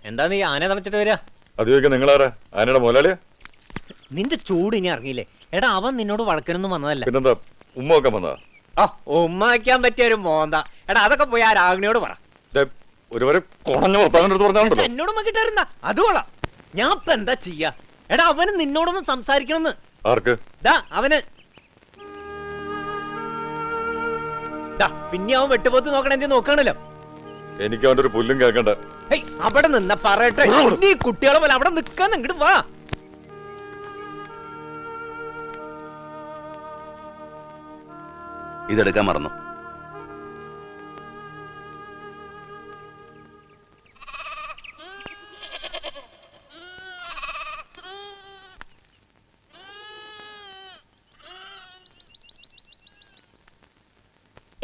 എന്താ നീ ആന തളച്ചിട്ട് വരിക? അത് ചോദിക്കാൻ നിങ്ങളാരാ? ആനയുടെ മുതലാളിയാ? നിന്റെ ചൂട് ഇനി ഇറങ്ങിയില്ലേ? എടാ അവൻ നിന്നോട് വഴക്കിനൊന്നും വന്നതല്ല. പിന്നെന്താ ഉമ്മ വെക്കാൻ വന്നതാ? ഉമ്മ വയ്ക്കാൻ പറ്റിയ ഒരു മോന്ത. എടാ അതൊക്കെ പോയി ആ രാഗിണിയോട് പറ. ഒരുവരെ കുറഞ്ഞ വർത്താനം പറഞ്ഞാണല്ലോ. എന്നോട് മക്കിട്ടായിരുന്ന അത് കൊള്ളാം. ഞാൻ ഇപ്പൊ എന്താ ചെയ്യാ? എടാ അവന് നിന്നോടൊന്ന് സംസാരിക്കണമെന്ന്. ആർക്ക്? അവന് പിന്നെ അവൻ വെട്ടുപോത്ത് നോക്കണ എന്ത് നോക്കണല്ലോ. എനിക്ക് അവന്റെ ഒരു പുല്ലും കേൾക്കണ്ട. അവിടെ നിന്ന പറയട്ടെ. നീ കുട്ടികളെ പോലെ അവിടെ നിക്കാൻ ഇങ്ങോട്ട് വാ. ഇതെടുക്കാൻ മറന്നു.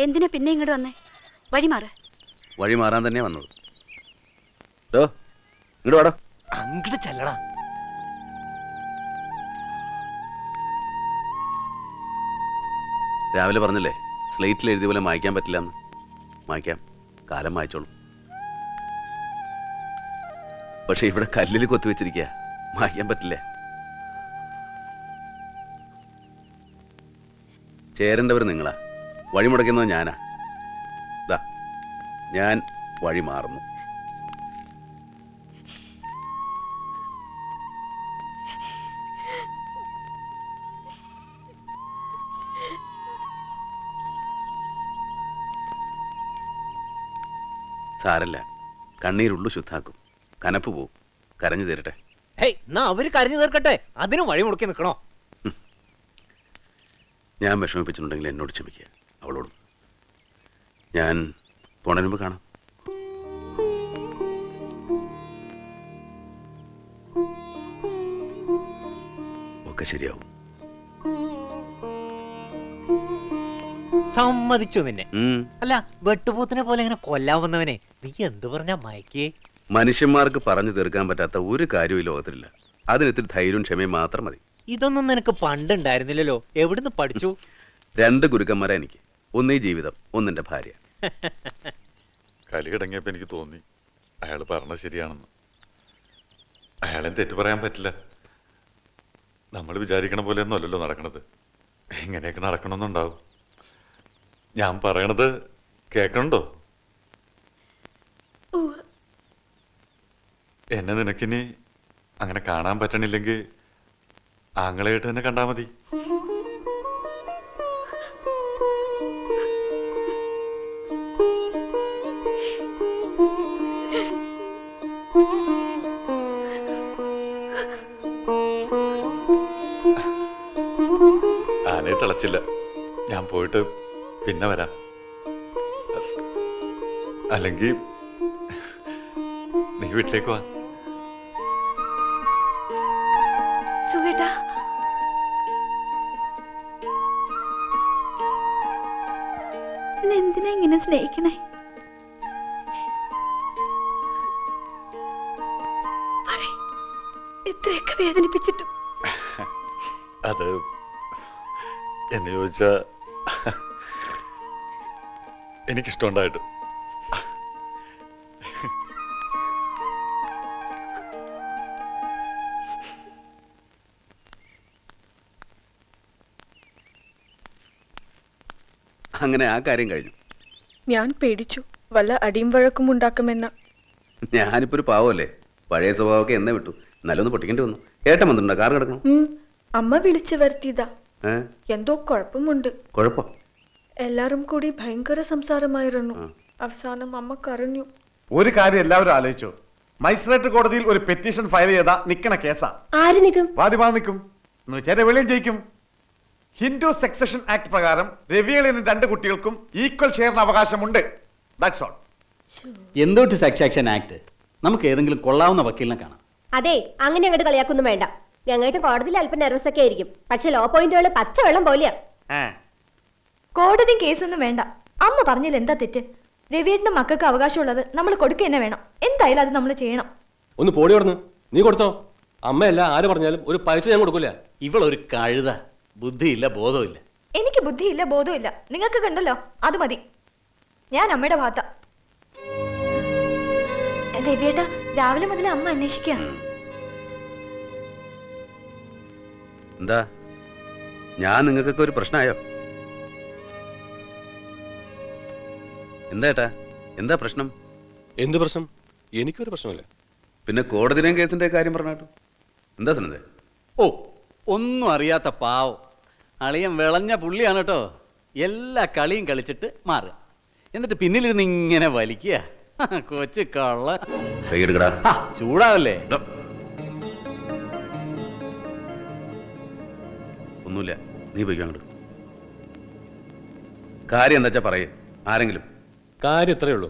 എന്തിനാ പിന്നെ ഇങ്ങോട്ട് വന്നേ? വഴി മാറ്. വഴി മാറാൻ തന്നെയാ വന്നത്. ഇങ്ങോട്ട് വാടോ. അങ്ങോട്ട് ചെല്ലടാ. രാവിലെ പറഞ്ഞില്ലേ സ്ലേറ്റിൽ എഴുതിയ പോലെ മായ്ക്കാൻ പറ്റില്ല എന്ന്. മായ്ക്കാം, കാലം മായ്ച്ചോളും. പക്ഷെ ഇവിടെ കല്ലിൽ കൊത്തിവെച്ചിരിക്കുക, മായ്ക്കാൻ പറ്റില്ല. ചേരേണ്ടവർ നിങ്ങളാ, വഴി മുടക്കുന്നത് ഞാനാ. ഞാൻ വഴി മാറുന്നു. സാരല്ല, കണ്ണീരുള്ളു ശുദ്ധാക്കും. കനപ്പ് പോവും, കരഞ്ഞു തീരട്ടെ. എന്നാ അവര് കരഞ്ഞു തീർക്കട്ടെ, അതിന് വഴി മുടക്കി നിൽക്കണോ? ഞാൻ വിഷമിപ്പിച്ചിട്ടുണ്ടെങ്കിൽ എന്നോട് ക്ഷമിക്കുക, അവളോടും. ഞാൻ പോണതിന് മുമ്പ് കാണാം. ഒക്കെ ശരിയാവും. സമ്മതിച്ചു നിന്നെ. അല്ല, വെട്ടുപോത്തിനെ പോലെ ഇങ്ങനെ കൊല്ലാൻ വന്നവനെ നീ എന്ത് പറഞ്ഞാ മയക്കേ? മനുഷ്യന്മാർക്ക് പറഞ്ഞു തീർക്കാൻ പറ്റാത്ത ഒരു കാര്യവും ഈ ലോകത്തിലില്ല. അതിനിത്തിരി ധൈര്യവും ക്ഷമയും മാത്രം മതി. ഇതൊന്നും നിനക്ക് പണ്ടുണ്ടായിരുന്നില്ലല്ലോ. എവിടുന്ന് പഠിച്ചു? 2 ഗുരുക്കന്മാരാ എനിക്ക്. ഒന്ന് ഈ ജീവിതം, ഒന്നെന്റെ ഭാര്യ. കലി കിടങ്ങിയപ്പോ എനിക്ക് തോന്നി അയാൾ പറഞ്ഞത് ശരിയാണെന്ന്. അയാളെ തെറ്റു പറയാൻ പറ്റില്ല. നമ്മൾ വിചാരിക്കണ പോലെ ഒന്നും അല്ലല്ലോ നടക്കണത്. ഇങ്ങനെയൊക്കെ നടക്കണമെന്നുണ്ടാവും. ഞാൻ പറയണത് കേൾക്കണുണ്ടോ? എന്നെ നിനക്കിനി അങ്ങനെ കാണാൻ പറ്റണില്ലെങ്കിൽ ആങ്ങളായിട്ട് തന്നെ കണ്ടാ മതി. ആനയെ തിളച്ചില്ല. ഞാൻ പോയിട്ട് പിന്നെ വരാം. അല്ലെങ്കിൽ നീ വീട്ടിലേക്ക് വാ. സുഖേട്ടാ, എന്തിനാ ഇങ്ങനെ സ്നേഹിക്കണേ? ഇത്രയൊക്കെ വേദനിപ്പിച്ചിട്ടും. അത് എന്ന് ചോദിച്ചാ എനിക്കിഷ്ടമുണ്ടായിട്ട്. അങ്ങനെ ആ കാര്യം കഴിഞ്ഞു. ഞാൻ പേടിച്ചു, വല്ല അടിയും വഴക്കും ഉണ്ടാക്കുമെന്ന. ഞാനിപ്പോ ഒരു പാവല്ലേ, പഴയ സ്വഭാവമൊക്കെ എന്നെ വിട്ടു. നല്ലൊന്ന് പൊട്ടിക്കേണ്ടി വന്നു. ഏട്ടൻ വന്നിട്ടുണ്ടോ? കാർ കിടക്കണം. അമ്മ വിളിച്ചു വരുത്തിയതാ. എന്തോ കുഴപ്പമുണ്ട്. കുഴപ്പം? എല്ലാരും കൂടി ഭയങ്കര സംസാരമായിരുന്നു. അവസാനം അമ്മ കരഞ്ഞു. ഒരു കാര്യം എല്ലാവരും ആലോചിച്ചു. മജിസ്ട്രേറ്റ് കോടതിയിൽ ഒരു പെറ്റീഷൻ ഫയൽ ചെയ്താ നിക്കണ കേസാ. ആര് നിൽക്കും? വാദിവാദം നിൽക്കും. വെളിയിൽ ജയിക്കും. ഹിന്ദു സക്സഷൻ ആക്ട് പ്രകാരം രവികളിന് 2 കുട്ടികൾക്കും ഈക്വൽ ഷെയറിന് അവകാശമുണ്ട്. That's all. എന്തോട്ട് സക്സഷൻ ആക്ട്? നമുക്ക് ഏതെങ്കിലും കൊള്ളാവുന്ന വക്കീലിനെ കാണാം. അതെ, അങ്ങനെ അങ്ങോട്ട് കളിയാക്കൊന്നും വേണ്ട. ഞങ്ങൾക്ക് കോടതിയിൽ അല്പം നെർവസ് ഒക്കെ ആയിരിക്കും. പക്ഷെ ലോ പോയിന്റുകൾ പച്ചവെള്ളം പോലെയാ. കോടതി കേസൊന്നും വേണ്ട. അമ്മ പറഞ്ഞതിൽ എന്താ തെറ്റ്? രവിയേട്ടന്റെ മക്കൾക്ക് അവകാശമുള്ളത് നമ്മൾ കൊടുക്കുക തന്നെ വേണം. എന്തായാലും അത് നമ്മൾ ചെയ്യണം. ഒന്ന് പോടി കൊടുന്ന്. നീ കൊടുത്തോ? അമ്മയല്ല ആര് പറഞ്ഞാലും ഒരു പൈസ ഞാൻ കൊടുക്കൂല. ഇവളൊരു കഴുത. ബുദ്ധിയില്ല, ബോധമില്ല. എനിക്ക് ബുദ്ധിയില്ല, ബോധമില്ല. നിങ്ങൾക്ക് കണ്ടല്ലോ, അത് മതി. ഞാൻ അമ്മയുടെ ഭാഗത്താ. രവിയേട്ടാ രാവിലെ മുതൽ അമ്മ അന്വേഷിക്കുക. എന്താ ഞാൻ നിങ്ങൾക്കൊക്കെ ഒരു പ്രശ്നമായോ? എന്താ ഏട്ടാ, എന്താ പ്രശ്നം? എന്ത് പ്രശ്നം? എനിക്കൊരു പ്രശ്നമില്ല. പിന്നെ കോടതിയിലെയും കേസിന്റെ കാര്യം പറഞ്ഞാട്ടു. എന്താ സനന്ദേ? ഓ, ഒന്നും അറിയാത്ത പാവം അളിയൻ വിളഞ്ഞ പുള്ളിയാണ് കേട്ടോ. എല്ലാ കളിയും കളിച്ചിട്ട് മാറുക, എന്നിട്ട് പിന്നിലിരുന്ന് ഇങ്ങനെ വലിക്കുക. കൊച്ചു കള്ള. കൈയെടുക്കടാ. ചൂടാവല്ലേ? ഒന്നുമില്ല, നീ പോയിക്കോ അങ്ങോട്ട്. കാര്യം എന്താ വെച്ചാ പറയേ ആരെങ്കിലും. കാര്യം ഇത്രയേ ഉള്ളൂ.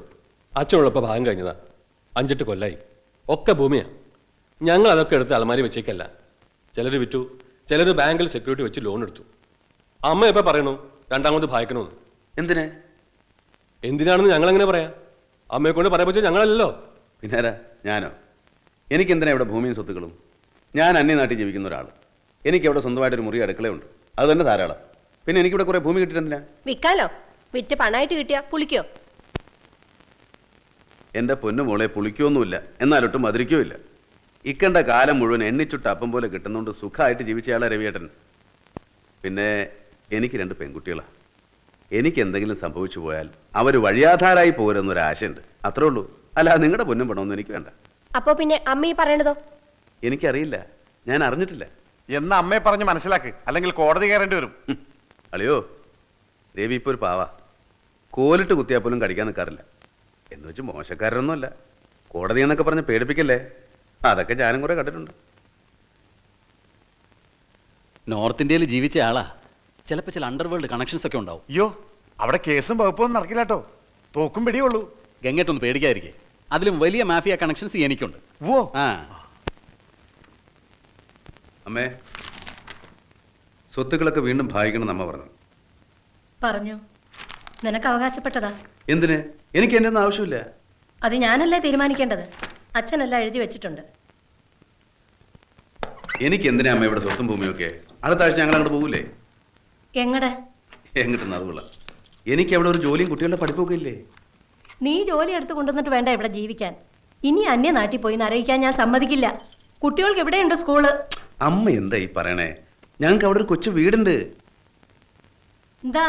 അച്ഛനുള്ളപ്പോൾ ഭാഗം കഴിഞ്ഞതാ. 5-8 കൊല്ലായി. ഒക്കെ ഭൂമിയാ. ഞങ്ങൾ അതൊക്കെ എടുത്ത് അലമാരി വെച്ചേക്കല്ല. ചിലർ വിറ്റു, ചിലർ ബാങ്കിൽ സെക്യൂരിറ്റി വെച്ച് ലോൺ എടുത്തു. അമ്മ എപ്പോൾ പറയണു രണ്ടാമത് ഭാഗിക്കണമെന്ന്? എന്തിനെ? എന്തിനാണെന്ന് ഞങ്ങൾ എങ്ങനെ പറയാം? അമ്മയെ കൊണ്ട് പറയാൻ പറ്റുക ഞങ്ങളല്ലല്ലോ. പിന്നാരാ? ഞാനോ? എനിക്കെന്തിനാ ഇവിടെ ഭൂമിയും സ്വത്തുക്കളും? ഞാൻ അന്യനാട്ടിൽ ജീവിക്കുന്ന ഒരാൾ. എനിക്കവിടെ സ്വന്തമായിട്ടൊരു മുറി അടുക്കളയുണ്ട്, അത് തന്നെ ധാരാളം. പിന്നെ എനിക്കിവിടെ കുറെ ഭൂമി കിട്ടിയിട്ടെന്തിനാ? വിൽക്കാലോ? വിറ്റ് പണമായിട്ട് കിട്ടിയാ പുളിക്കോ? എൻ്റെ പൊന്നു മോളെ, പുളിക്കൊന്നുമില്ല, എന്നാലൊട്ടും മധുരിക്കോ ഇല്ല. ഇക്കണ്ട കാലം മുഴുവൻ എണ്ണിച്ചുട്ട് അപ്പം പോലെ കിട്ടുന്നതുകൊണ്ട് സുഖമായിട്ട് ജീവിച്ചയാളാ രവിയേട്ടൻ. പിന്നെ എനിക്ക് 2 പെൺകുട്ടികളാണ്. എനിക്ക് എന്തെങ്കിലും സംഭവിച്ചു പോയാൽ അവർ വഴിയാധാരായി പോരെന്നൊരാശയുണ്ട്, അത്രേ ഉള്ളൂ. അല്ല, നിങ്ങളുടെ പൊന്നും പണമൊന്നും എനിക്ക് വേണ്ട. അപ്പോ പിന്നെ അമ്മ ഈ പറയണതോ? എനിക്കറിയില്ല, ഞാൻ അറിഞ്ഞിട്ടില്ല. എന്ന് അമ്മയെ പറഞ്ഞ് മനസ്സിലാക്ക്, അല്ലെങ്കിൽ കോടതി കയറേണ്ടി വരും. അളിയോ, രവി ഇപ്പോൾ ഒരു പാവ. കോലിട്ട് കുത്തിയാൽ പോലും കടിക്കാൻ നിൽക്കാറില്ല. എന്ന് വെച്ച് മോശക്കാരനൊന്നുമല്ല. കോടതി എന്നൊക്കെ പറഞ്ഞ് പേടിപ്പിക്കല്ലേ, അതൊക്കെ ഞാനും കുറെ കണ്ടിട്ടുണ്ട്. നോർത്ത് ഇന്ത്യയിൽ ജീവിച്ച ആളാ. ചിലപ്പോൾ ചില അണ്ടർവേൾഡ് കണക്ഷൻസ് ഒക്കെ ഉണ്ടാവും. അയ്യോ, അവിടെ കേസും വകുപ്പൊന്നും നടക്കില്ല കേട്ടോ. തോക്കും പിടിയുള്ളൂ. ഗംഗേട്ടൊന്ന് പേടിക്കാതിരിക്കേ, അതിലും വലിയ മാഫിയ കണക്ഷൻസ് എനിക്കുണ്ട്. ഓ, ആ, അമ്മേ, സ്വത്തുക്കളൊക്കെ വീണ്ടും ഭാഗിക്കണം അമ്മ പറഞ്ഞു. പറഞ്ഞു. നിനക്ക് അവകാശപ്പെട്ടതാ. എന്തിന്? എനിക്ക് എൻ്റെ ഒന്നും ആവശ്യമില്ല. അത് ഞാനല്ലേ തീരുമാനിക്കേണ്ടത്. അച്ഛനെല്ലാം എഴുതി വെച്ചിട്ടുണ്ട്. എനിക്ക് എന്തിനാ അമ്മ ഇവിടെ സ്വത്തും ഭൂമിയൊക്കെ? അടുത്ത ആഴ്ച ഞങ്ങൾ അങ്ങോട്ട് പോകൂലേ? എങ്ങടെ? എങ്ങിട്ടെന്ന് അതുകൊള്ള. എനിക്ക് അവിടെ ഒരു ജോലിയും കുട്ടികളുടെ പഠിപ്പൊക്കെ ഇല്ലേ? നീ ജോലി എടുത്ത് കൊണ്ടുവന്നിട്ട് വേണ്ട ഇവിടെ ജീവിക്കാൻ. ഇനി അന്യ നാട്ടിൽ പോയി നരയിക്കാൻ ഞാൻ സമ്മതിക്കില്ല. കുട്ടികൾക്ക് എവിടെയുണ്ട് സ്കൂള്? അമ്മ എന്താ ഈ പറയണേ? ഞങ്ങൾക്ക് അവിടെ ഒരു കൊച്ചു വീടുണ്ട്. എന്താ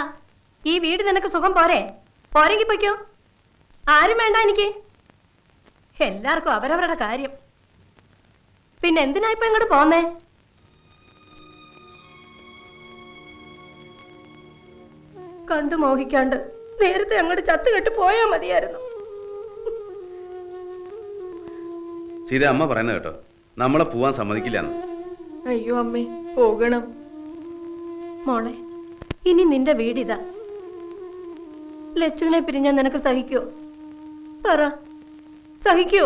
ഈ വീട് നിനക്ക് സുഖം പോരെ? പോരെങ്കിൽ പൊയ്ക്കോ. ആരും വേണ്ട എനിക്ക്. എല്ലാവർക്കും അവരവരുടെ കാര്യം. പിന്നെ എന്തിനാ ഇപ്പൊ ഇങ്ങോട്ട് പോന്നേ? കണ്ടു മോഹിക്കാണ്ട് നേരത്തെ അങ്ങോട്ട് ചത്തുകെട്ട് പോയാ മതിയായിരുന്നു. സീത, അമ്മ പറയുന്നത് കേട്ടോ, നമ്മളെ പോവാൻ സമ്മതിക്കില്ലാന്ന്. അയ്യോ അമ്മേ, പോകണം. മോളെ, ഇനി നിന്റെ വീടിതാ. ലച്ചുവിനെ പിരിഞ്ഞാൽ നിനക്ക് സഹിക്കോ? പറ, സഹിക്കോ?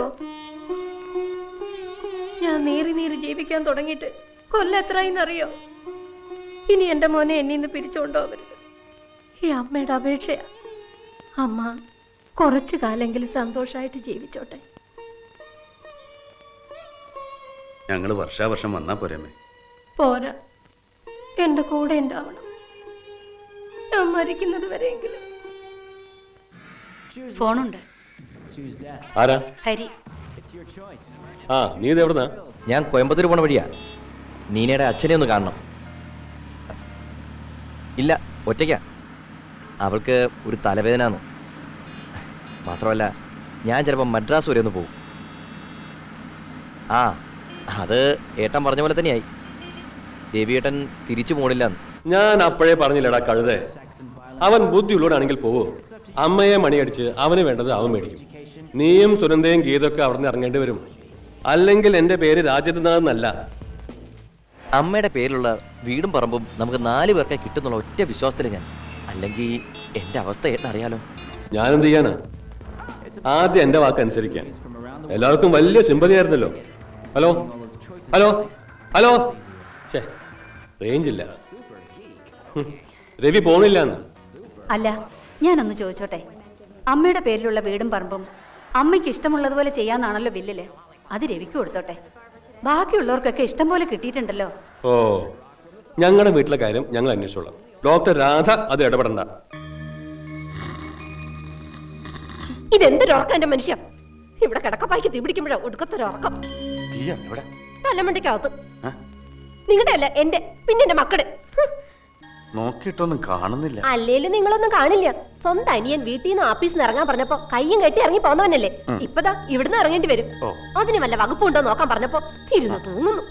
ഞാൻ നീറി നീറി ജീവിക്കാൻ തുടങ്ങിയിട്ട് കൊല്ലം എത്രയെന്നറിയോ? ഇനി എന്റെ മോനെ എന്നീന്ന് പിരിച്ചുകൊണ്ടുപോകരുത്. ഈ അമ്മയുടെ അപേക്ഷയാ. അമ്മ കുറച്ചു കാലെങ്കിലും സന്തോഷമായിട്ട് ജീവിച്ചോട്ടെ. ഞങ്ങള് വർഷാവർഷം വന്നാ പോരമ്മേ? പോരാ, എന്റെ കൂടെ ഉണ്ടാവണം. ഞാൻ മരിക്കുന്നത് വരെയെങ്കിലും. ഫോണുണ്ട്. ആരാ? ഹരി. ആ, നീ ഇത് എവിടുന്നാ? ഞാൻ കോയമ്പത്തൂർ പോണ വഴിയാ. നീനയുടെ അച്ഛനെ ഒന്ന് കാണണം. ഇല്ല, ഒറ്റയ്ക്കാ. അവൾക്ക് ഒരു തലവേദന. മാത്രമല്ല, ഞാൻ ചിലപ്പോൾ മദ്രാസ് വരെ ഒന്ന് പോകും. ആ, അത് ഏട്ടൻ പറഞ്ഞ പോലെ തന്നെയായി. രവിയേട്ടൻ തിരിച്ചു പോണില്ലെന്ന്. ഞാൻ അപ്പോഴേ പറഞ്ഞില്ലടാ കഴുതേ. അവൻ ബുദ്ധിയുള്ളവനാണെങ്കിൽ പോവോ? അമ്മയെ മണിയടിച്ച് അവന് വേണ്ടത് അവൻ മേടിക്കും. നീയും സുനന്ദയും ഗീതൊക്കെ അവിടെ നിന്ന് ഇറങ്ങേണ്ടി വരും. അല്ലെങ്കിൽ എന്റെ പേര് രാജ്യത്തുനിന്നല്ല. അമ്മയുടെ പേരിലുള്ള വീടും പറമ്പും നമുക്ക് 4 പേർക്കെ കിട്ടുന്നുള്ള ഒറ്റ വിശ്വാസത്തിൽ ഞാൻ. അല്ലെങ്കിൽ എൻ്റെ അവസ്ഥ ഏട്ടൻ അറിയാലോ. ഞാനെന്ത് ചെയ്യാനാ? ആദ്യം എന്റെ വാക്ക് അനുസരിക്കാൻ. എല്ലാവർക്കും വലിയ സിമ്പതി ആയിരുന്നല്ലോ. ഹലോ ഹലോ ഹലോ, റേഞ്ച് ഇല്ല. രവി പോണില്ലാന്ന്. അല്ല, ഞാനൊന്ന് ചോദിച്ചോട്ടെ. അമ്മയുടെ പേരിലുള്ള വീടും പറമ്പും അമ്മയ്ക്ക് ഇഷ്ടമുള്ളതുപോലെ ചെയ്യാന്നാണല്ലോ ബില്ലില്. അത് രവിക്ക് കൊടുത്തോട്ടെ. ബാക്കിയുള്ളവർക്കൊക്കെ ഇഷ്ടം പോലെ കിട്ടിയിട്ടുണ്ടല്ലോ. ഓ, ഞങ്ങളുടെ വീട്ടിലെ കാര്യം ഞങ്ങൾ അന്വേഷിച്ചോളാം. ഡോക്ടർ രാധ അത് ഇടപെടണ്ട. ഇതെന്തൊരുറക്കം എന്റെ മനുഷ്യ. ഇവിടെ കിടക്കപ്പായ്ക്ക് തീ പിടിക്കുമ്പോഴാ ഒടുക്കത്തൊരുറക്കം. തീയാ എവിടെ? തലമണ്ടിക്കകത്ത്. നിങ്ങളുടെ അല്ല എന്റെ, പിന്നെ എന്റെ മക്കളുടെ. നോക്കിയിട്ടൊന്നും കാണുന്നില്ല. അല്ലേലും നിങ്ങളൊന്നും കാണില്ല. സ്വന്തം അനിയൻ വീട്ടിൽ നിന്ന് ഓഫീസിൽ നിന്ന് ഇറങ്ങാൻ പറഞ്ഞപ്പോ കയ്യും കെട്ടി ഇറങ്ങി പോന്നവനല്ലേ. ഇപ്പതാ ഇവിടുന്ന് ഇറങ്ങേണ്ടി വരും. അതിന് വല്ല വകുപ്പുണ്ടോ നോക്കാൻ പറഞ്ഞപ്പോ ഇരുന്ന് തൂങ്ങുന്നു.